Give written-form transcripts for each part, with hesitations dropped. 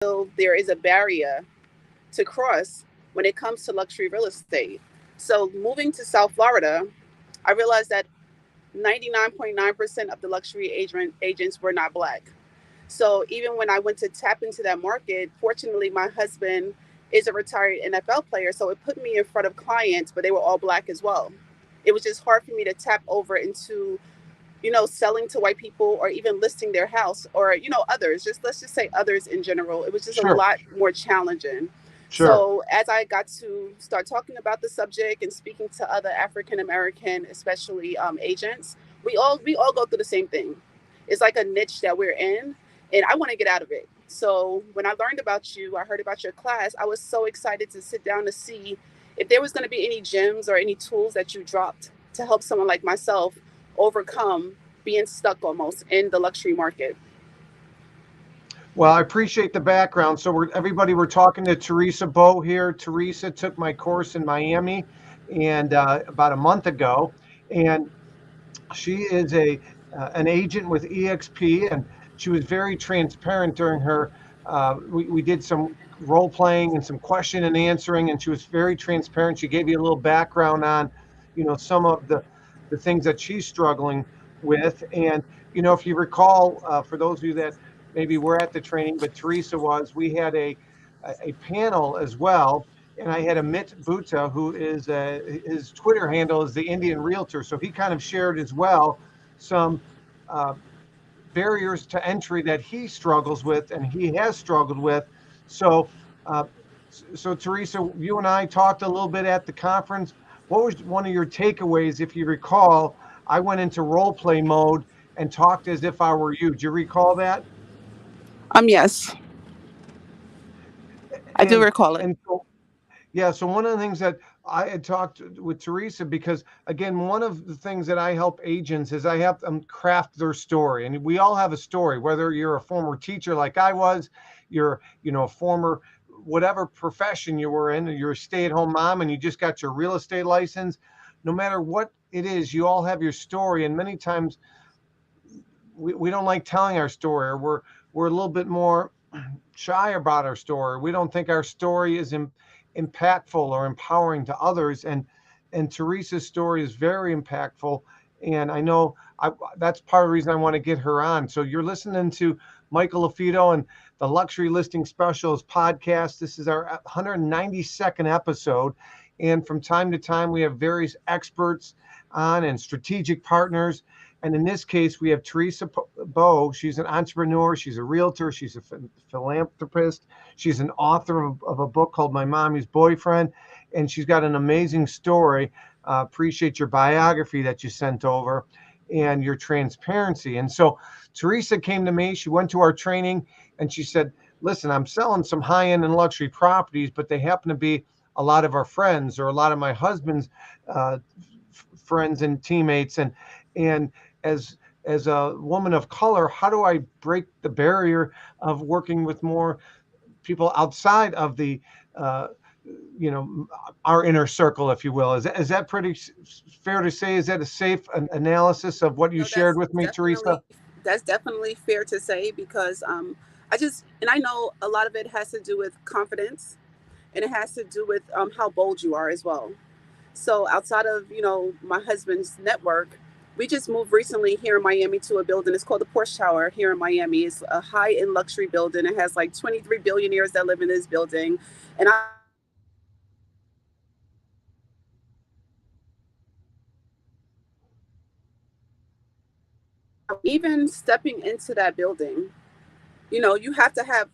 there is a barrier to cross when it comes to luxury real estate. So moving to South Florida, I realized that 99.9% of the luxury agents were not black. So even when I went to tap into that market, fortunately, my husband is a retired NFL player. So it put me in front of clients, but they were all black as well. It was just hard for me to tap over into, selling to white people or even listing their house or, others, just let's just say others in general. It was just a Sure, lot more challenging. sure. So as I got to start talking about the subject and speaking to other African American, especially agents, we all go through the same thing. It's like a niche that we're in, and I want to get out of it. So when I learned about you, I heard about your class. I was so excited to sit down to see if there was going to be any gems or any tools that you dropped to help someone like myself overcome being stuck almost in the luxury market. Well, I appreciate the background. So we're talking to Theresa Bowe here. Theresa took my course in Miami and about a month ago, and she is a an agent with EXP, and she was very transparent during her. We did some role playing and some question and answering, and she was very transparent. She gave you a little background on, some of the things that she's struggling with, and if you recall, for those of you that maybe were at the training, but Theresa was, we had a panel as well, and I had Amit Bhutta, who is his Twitter handle is the Indian Realtor. So he kind of shared as well some uh, barriers to entry that he struggles with and he has struggled with. So, uh, so Theresa, you and I talked a little bit at the conference. What was one of your takeaways? If you recall, I went into role play mode and talked as if I were you. Do you recall that? Yes, I do And recall it. and so Yeah, so one of the things that I had talked with Theresa, because again, one of the things that I help agents is I help them craft their story. And we all have a story, whether you're a former teacher like I was, you're, a former whatever profession you were in, or you're a stay-at-home mom and you just got your real estate license. No matter what it is, you all have your story. And many times we don't like telling our story, or we're a little bit more shy about our story. We don't think our story is impactful or empowering to others. And Teresa's story is very impactful. And I know that's part of the reason I want to get her on. So you're listening to Michael LaFido and the Luxury Listing Specials podcast. This is our 192nd episode. And from time to time, we have various experts on and strategic partners. And in this case, we have Theresa Bowe. She's an entrepreneur. She's a realtor. She's a philanthropist. She's an author of a book called My Mommy's Boyfriend. And she's got an amazing story. Appreciate your biography that you sent over and your transparency. And so Theresa came to me. She went to our training and she said, listen, I'm selling some high-end and luxury properties, but they happen to be a lot of our friends or a lot of my husband's friends and teammates. And as a woman of color, how do I break the barrier of working with more people outside of the you know our inner circle, if you will? Is that pretty fair to say? Is that a safe analysis of what you No, shared with me, Teresa? that's definitely fair to say because I know a lot of it has to do with confidence, and it has to do with how bold you are as well. So outside of my husband's network, we just moved recently here in Miami to a building. It's called the Porsche Tower here in Miami. It's a high end luxury building. It has like 23 billionaires that live in this building, and I was able to connect with so many people and meet so many people. And even stepping into that building, you have to have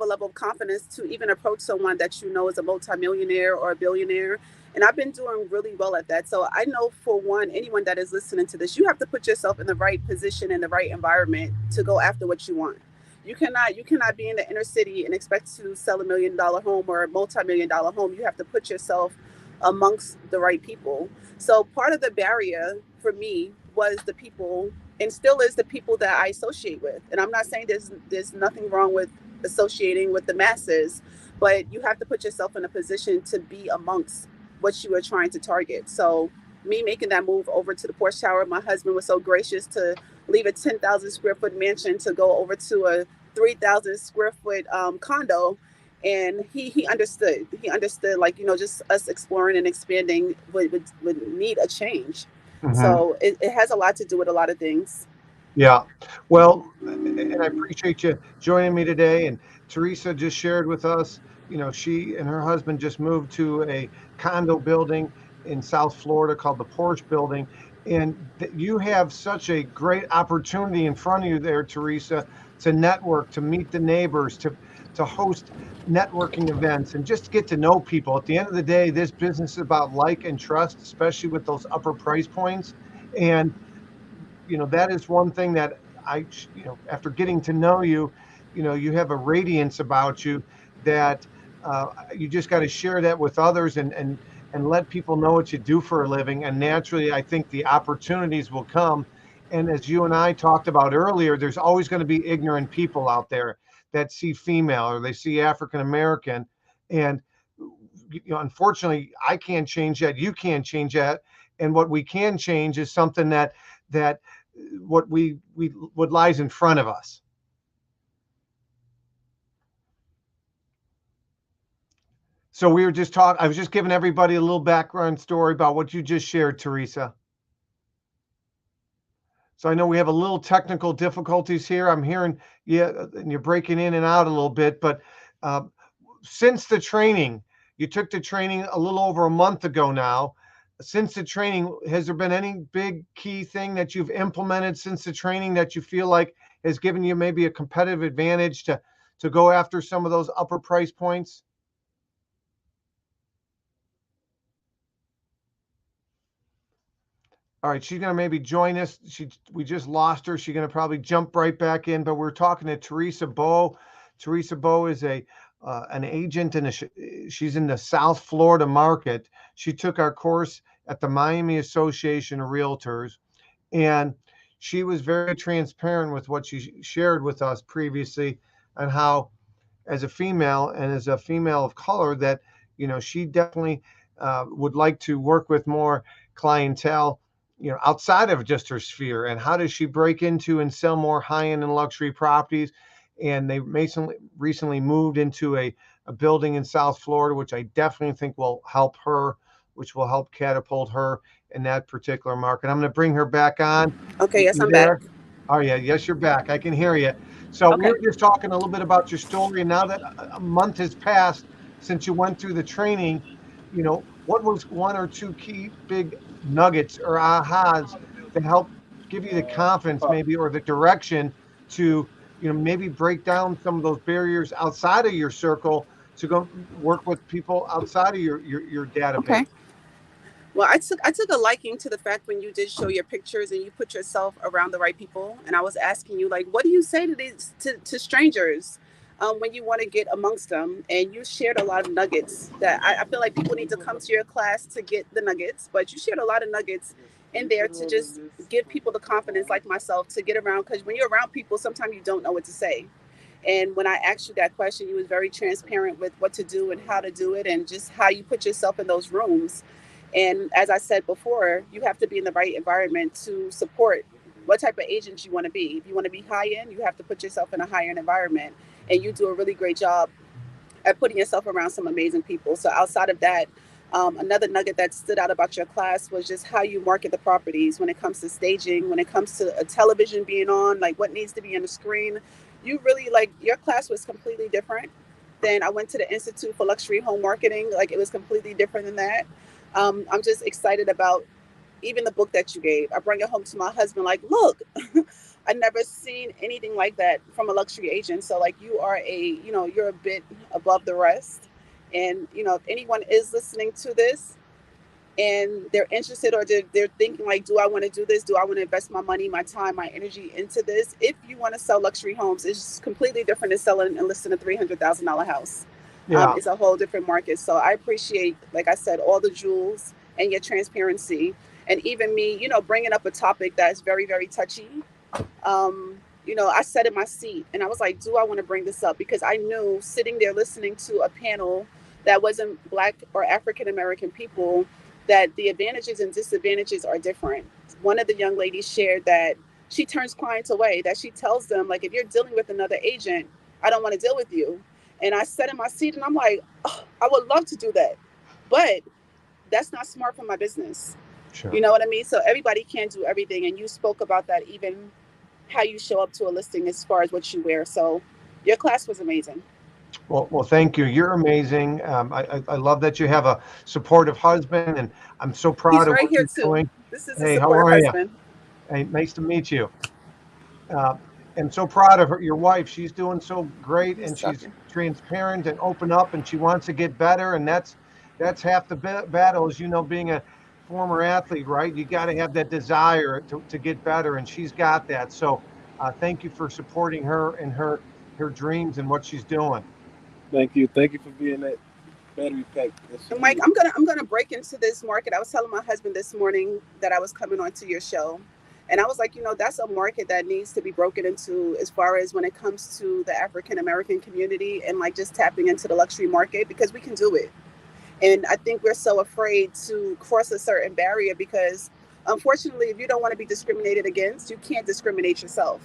a level of confidence to even approach someone that is a multimillionaire or a billionaire. And I've been doing really well at that. So I know, for one, anyone that is listening to this, you have to put yourself in the right position, in the right environment to go after what you want. You cannot be in the inner city and expect to sell $1 million home or a multi-million-dollar home. You have to put yourself amongst the right people. So part of the barrier for me was the people, and still is the people that I associate with. And I'm not saying there's nothing wrong with associating with the masses, but you have to put yourself in a position to be amongst what you are trying to target. So me making that move over to the Porsche Tower, my husband was so gracious to leave a 10,000 square foot mansion to go over to a 3,000 square foot condo, and he understood, like, just us exploring and expanding would need a change. Hmm. So it has a lot to do with a lot of things. Yeah. Well, and I appreciate you joining me today. And Theresa just shared with us, she and her husband just moved to a condo building in South Florida called the Porsche Building. And you have such a great opportunity in front of you there, Theresa, to network, to meet the neighbors, to host networking events, and just get to know people. At the end of the day, this business is about like and trust, especially with those upper price points. And that is one thing that after getting to know you, you have a radiance about you that you just got to share that with others, and let people know what you do for a living. And naturally, I think the opportunities will come. And as you and I talked about earlier, there's always going to be ignorant people out there that see female or they see African American. And unfortunately, I can't change that. You can't change that. And what we can change is something that what lies in front of us. So we were just talking. I was just giving everybody a little background story about what you just shared, Theresa. So I know we have a little technical difficulties here. I'm hearing and you're breaking in and out a little bit. But uh, since the training, you took the training a little over a month ago now. Since the training, has there been any big key thing that you've implemented since the training that you feel like has given you maybe a competitive advantage to go after some of those upper price points? All right, she's going to maybe join us. We just lost her. She's going to probably jump right back in. But we're talking to Theresa Bowe. Theresa Bowe is an agent, and she's in the South Florida market. She took our course at the Miami Association of Realtors, and she was very transparent with what she shared with us previously on how, as a female and as a female of color, that she definitely would like to work with more clientele outside of just her sphere. And how does she break into and sell more high-end and luxury properties? And they recently moved into a building in South Florida, which I definitely think will help her, which will help catapult her in that particular market. I'm going to bring her back on. Okay, yes, You I'm back. there? Oh yeah, yes, you're back. I can hear you. So we Okay. were just talking a little bit about your story, and now that a month has passed since you went through the training, what was one or two key big nuggets or ahas that help give you the confidence, maybe, or the direction to, maybe break down some of those barriers outside of your circle to go work with people outside of your database? Okay. Well, I took a liking to the fact when you did show your pictures and you put yourself around the right people. And I was asking you, like, what do you say to these to strangers when you want to get amongst them? And you shared a lot of nuggets that I feel like people need to come to your class to get the nuggets. But you shared a lot of nuggets in there to just give people the confidence, like myself, to get around. Because when you're around people, sometimes you don't know what to say. And when I asked you that question, you was very transparent with what to do and how to do it, and just how you put yourself in those rooms. And as I said before, you have to be in the right environment to support what type of agent you want to be. If you want to be high end, you have to put yourself in a high end environment. And you do a really great job at putting yourself around some amazing people. So outside of that, another nugget that stood out about your class was just how you market the properties when it comes to staging, when it comes to a television being on, like what needs to be on the screen. You really, like, your class was completely different. Then I went to the Institute for Luxury Home Marketing. Like, it was completely different than that. I'm just excited about even the book that you gave. I bring it home to my husband, like, look, I never seen anything like that from a luxury agent. So, like, you are you're a bit above the rest. And, if anyone is listening to this and they're interested, or they're thinking, like, do I want to do this? Do I want to invest my money, my time, my energy into this? If you want to sell luxury homes, it's completely different than selling and listing a $300,000 house. Yeah. It's a whole different market. So I appreciate, like I said, all the jewels and your transparency, and even me, bringing up a topic that's very, very touchy. I sat in my seat and I was like, do I want to bring this up? Because I knew, sitting there listening to a panel that wasn't Black or African American people, that the advantages and disadvantages are different. One of the young ladies shared that she turns clients away, that she tells them, like, if you're dealing with another agent, I don't want to deal with you. And I sat in my seat and I'm like, oh, I would love to do that. But that's not smart for my business. You Sure. know what I mean? So everybody can't do everything. And you spoke about that, even how you show up to a listing as far as what you wear. So your class was amazing. Well, thank you. You're amazing. I love that you have a supportive husband, and I'm so proud He's of right what here you're too. doing. This is a Hey, how supportive are you? husband. Hey, nice to meet you. Uh, I'm so proud of her, your wife. She's doing so great, He's and she's talking. transparent and open up, and she wants to get better. And that's half the battle, is, being a former athlete, right? You got to have that desire to get better, and she's got that. So, thank you for supporting her and her dreams and what she's doing. Thank you. Thank you for being that battery pack that she And Mike, needs. I'm gonna break into this market. I was telling my husband this morning that I was coming onto your show, and I was like, that's a market that needs to be broken into, as far as when it comes to the African American community, and like just tapping into the luxury market, because we can do it. And I think we're so afraid to cross a certain barrier because, unfortunately, if you don't want to be discriminated against, you can't discriminate yourself.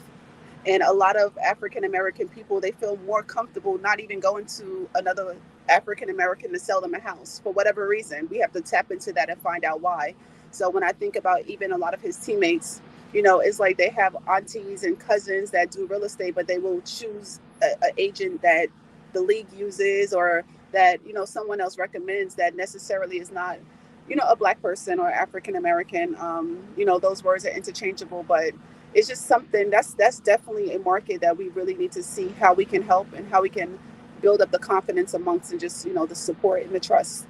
And a lot of African American people, they feel more comfortable not even going to another African American to sell them a house for whatever reason. We have to tap into that and find out why. So when I think about even a lot of his teammates, it's like they have aunties and cousins that do real estate, but they will choose a agent that the league uses, or that someone else recommends, that necessarily is not a black person or African American. Those words are interchangeable, but it's just something that's definitely a market that we really need to see how we can help, and how we can build up the confidence amongst, and just the support and the trust.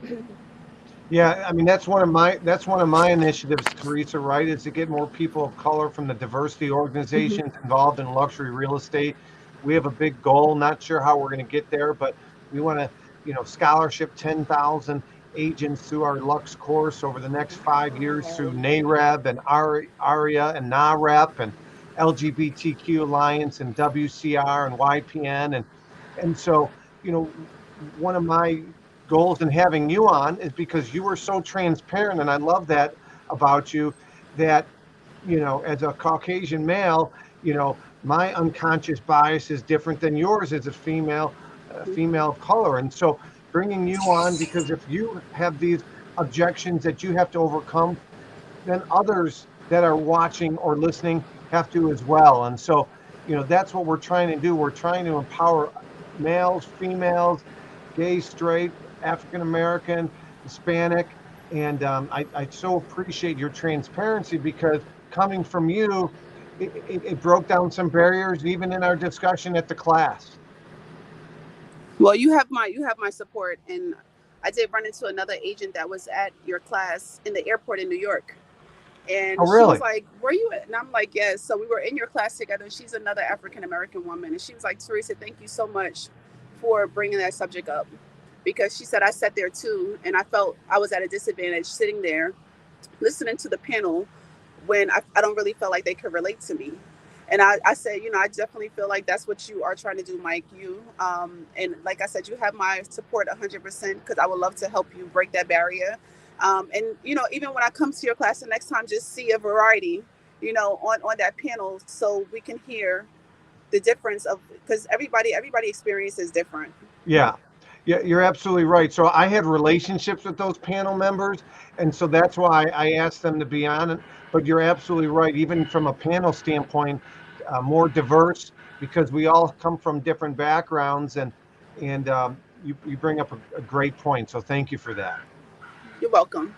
Yeah, I mean that's one of my initiatives, Theresa, right? Is to get more people of color from the diversity organizations involved in luxury real estate. We have a big goal, not sure how we're going to get there, but we want to, scholarship 10,000 agents through our Lux course over the next 5 years through Wow. NAREB and ARIA and NAREP and LGBTQ Alliance and WCR and YPN, and so, one of my goals in having you on is because you were so transparent, and I love that about you, that, as a Caucasian male, my unconscious bias is different than yours as a female of color. And so bringing you on, because if you have these objections that you have to overcome, then others that are watching or listening have to as well. And so, that's what we're trying to do. We're trying to empower males, females, gay, straight, African American, Hispanic. And I so appreciate your transparency, because coming from you, it broke down some barriers, even in our discussion at the class. Well, you have my support. And I did run into another agent that was at your class in the airport in New York. Oh, And she was really? like, "Were you?" And I'm like, "Yes." So we were in your class together. She's another African American woman, and she was like, "Theresa, thank you so much for bringing that subject up," because she said, "I sat there too, and I felt I was at a disadvantage sitting there listening to the panel, when I don't really feel like they could relate to me." And I said, I definitely feel like that's what you are trying to do, Mike. And like I said, you have my support 100%, because I would love to help you break that barrier. And even when I come to your class the next time, just see a variety, on that panel, so we can hear the difference of, because everybody experience is different. Yeah. Yeah, you're absolutely right. So I had relationships with those panel members, and so that's why I asked them to be on it. But you're absolutely right. Even from a panel standpoint, more diverse, because we all come from different backgrounds, and you bring up a great point. So thank you for that. You're welcome.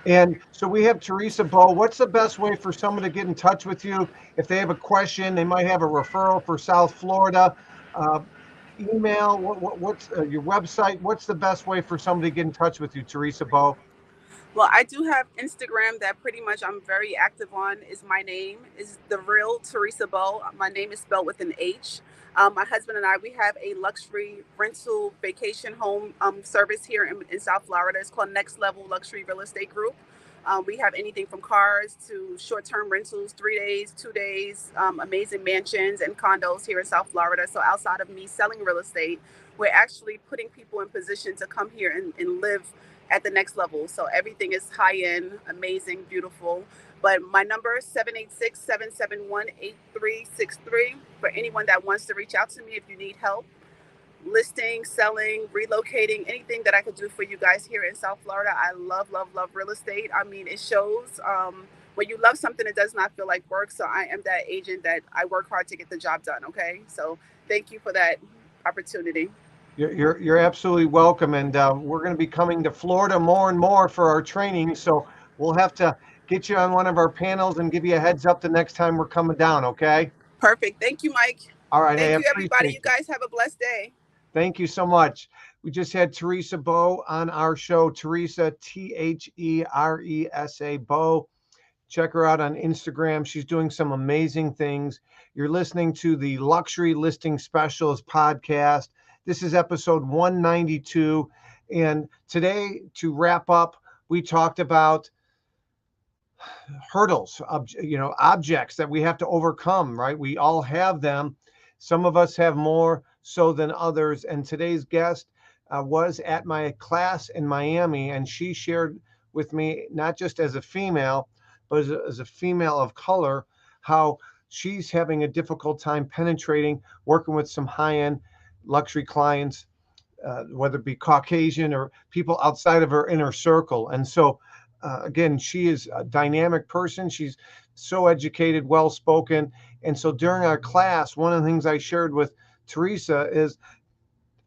And so we have Theresa Bowe. What's the best way for someone to get in touch with you if they have a question? They might have a referral for South Florida. Uh, Email. What's your website? What's the best way for somebody to get in touch with you, Theresa Bowe? Well, I do have Instagram that pretty much I'm very active on. Is my name is the real Theresa Bowe. My name is spelled with an H. My husband and I, we have a luxury rental vacation home service here in South Florida. It's called Next Level Luxury Real Estate Group. We have anything from cars to short-term rentals, 3 days, 2 days, amazing mansions and condos here in South Florida. So outside of me selling real estate, we're actually putting people in position to come here and live at the next level. So everything is high end, amazing, beautiful. But my number is 786-771-8363 for anyone that wants to reach out to me if you need help listing, selling, relocating, anything that I could do for you guys here in South Florida. I love, love, love real estate. I mean, it shows when you love something, it does not feel like work. So I am that agent that I work hard to get the job done. Okay. So thank you for that opportunity. You're absolutely welcome, and we're going to be coming to Florida more and more for our training. So we'll have to get you on one of our panels and give you a heads up the next time we're coming down. Okay. Perfect. Thank you, Mike. All right. I Thank you, everybody. appreciate You you. guys have a blessed day. Thank you so much. We just had Theresa Bowe on our show. Theresa, Theresa Bowe. Check her out on Instagram. She's doing some amazing things. You're listening to the Luxury Listing Specialist podcast. This is episode 192. And today, to wrap up, we talked about hurdles, objects that we have to overcome, right? We all have them. Some of us have more so than others. And today's guest was at my class in Miami, and she shared with me, not just as a female, but as a female of color, how she's having a difficult time penetrating, working with some high-end luxury clients, whether it be Caucasian or people outside of her inner circle. And so, again, she is a dynamic person. She's so educated, well-spoken. And so during our class, one of the things I shared with Theresa is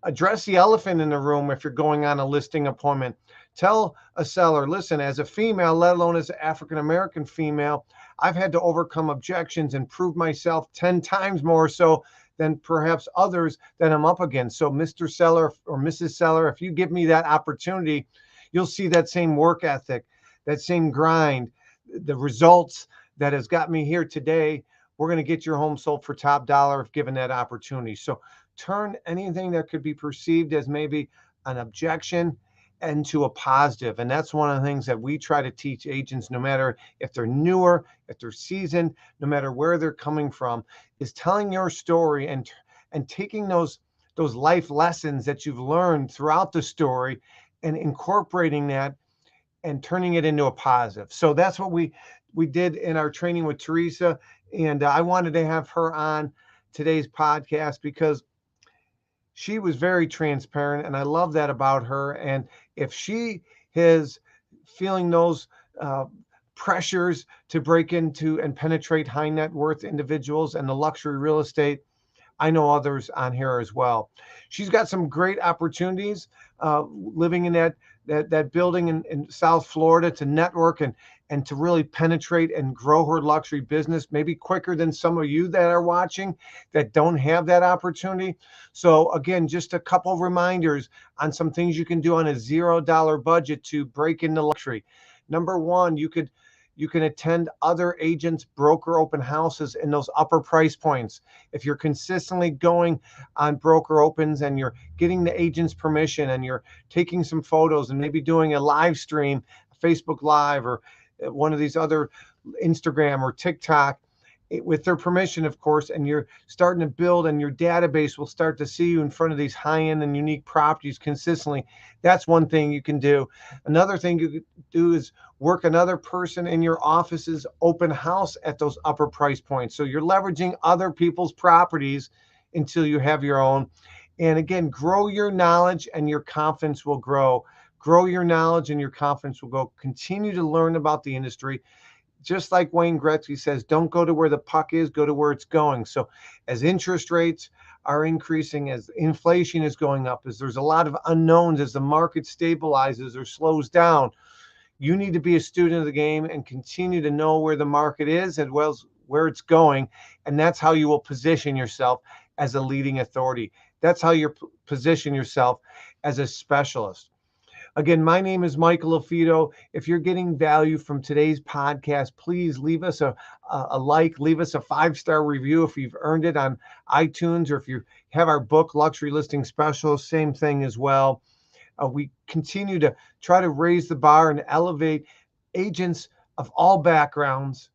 address the elephant in the room if you're going on a listing appointment. Tell a seller, listen, as a female, let alone as an African-American female, I've had to overcome objections and prove myself 10 times more so than perhaps others that I'm up against. So Mr. Seller or Mrs. Seller, if you give me that opportunity, you'll see that same work ethic, that same grind, the results that has got me here today. We're going to get your home sold for top dollar if given that opportunity. So turn anything that could be perceived as maybe an objection into a positive. And that's one of the things that we try to teach agents, no matter if they're newer, if they're seasoned, no matter where they're coming from, is telling your story and taking those life lessons that you've learned throughout the story and incorporating that and turning it into a positive. So that's what we did in our training with Theresa. And I wanted to have her on today's podcast because she was very transparent, and I love that about her. And if she is feeling those pressures to break into and penetrate high net worth individuals and the luxury real estate, I know others on here as well. She's got some great opportunities living in that building in South Florida to network and to really penetrate and grow her luxury business, maybe quicker than some of you that are watching that don't have that opportunity. So again, just a couple of reminders on some things you can do on a $0 budget to break into luxury. Number one, you can attend other agents' broker open houses in those upper price points. If you're consistently going on broker opens and you're getting the agent's permission and you're taking some photos and maybe doing a live stream, Facebook Live or one of these other Instagram or TikTok, with their permission, of course, and you're starting to build and your database will start to see you in front of these high-end and unique properties consistently. That's one thing you can do. Another thing you could do is work another person in your office's open house at those upper price points. So you're leveraging other people's properties until you have your own. And again, grow your knowledge and your confidence will grow. Grow your knowledge and your confidence will go. Continue to learn about the industry. Just like Wayne Gretzky says, don't go to where the puck is, go to where it's going. So as interest rates are increasing, as inflation is going up, as there's a lot of unknowns, as the market stabilizes or slows down, you need to be a student of the game and continue to know where the market is as well as where it's going. And that's how you will position yourself as a leading authority. That's how you position yourself as a specialist. Again, my name is Michael Afito. If you're getting value from today's podcast, please leave us a like, leave us a 5-star review if you've earned it on iTunes, or if you have our book, Luxury Listing Specialist, same thing as well. We continue to try to raise the bar and elevate agents of all backgrounds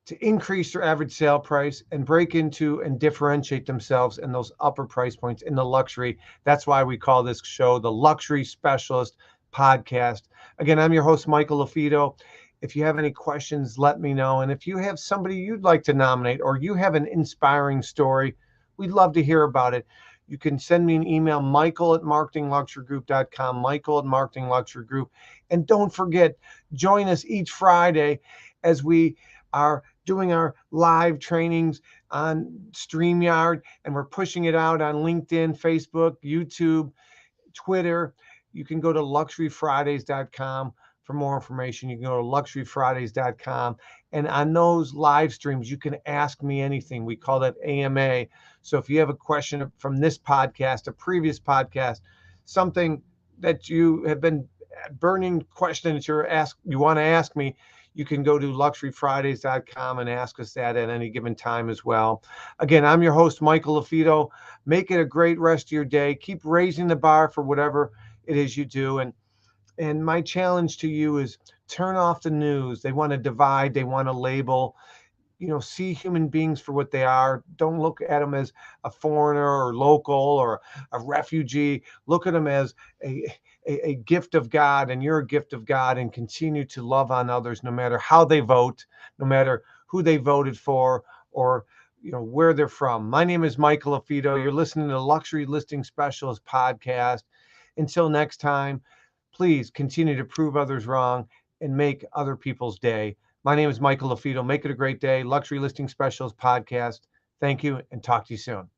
to increase their average sale price and break into and differentiate themselves in those upper price points in the luxury. That's why we call this show the Luxury Specialist podcast. Again, I'm your host, Michael LaFido. If you have any questions, let me know. And if you have somebody you'd like to nominate or you have an inspiring story, we'd love to hear about it. You can send me an email, michael@marketingluxurygroup.com, michael@marketingluxurygroup. And don't forget, join us each Friday as we are doing our live trainings on StreamYard, and we're pushing it out on LinkedIn, Facebook, YouTube, Twitter. You can go to luxuryfridays.com for more information. You can go to luxuryfridays.com. And on those live streams, you can ask me anything. We call that AMA. So if you have a question from this podcast, a previous podcast, something that you have been burning question that you want to ask me, you can go to luxuryfridays.com and ask us that at any given time as well. Again, I'm your host, Michael LaFido. Make it a great rest of your day. Keep raising the bar for whatever it is you do. And my challenge to you is turn off the news. They want to divide, they want to label. See human beings for what they are. Don't look at them as a foreigner or local or a refugee. Look at them as a gift of God, and you're a gift of God, and continue to love on others no matter how they vote, no matter who they voted for, or where they're from. My name is Michael LaFido. You're listening to the Luxury Listing Specialist podcast. Until next time, please continue to prove others wrong and make other people's day. My name is Michael LaFido. Make it a great day. Luxury Listing Specialist podcast. Thank you, and talk to you soon.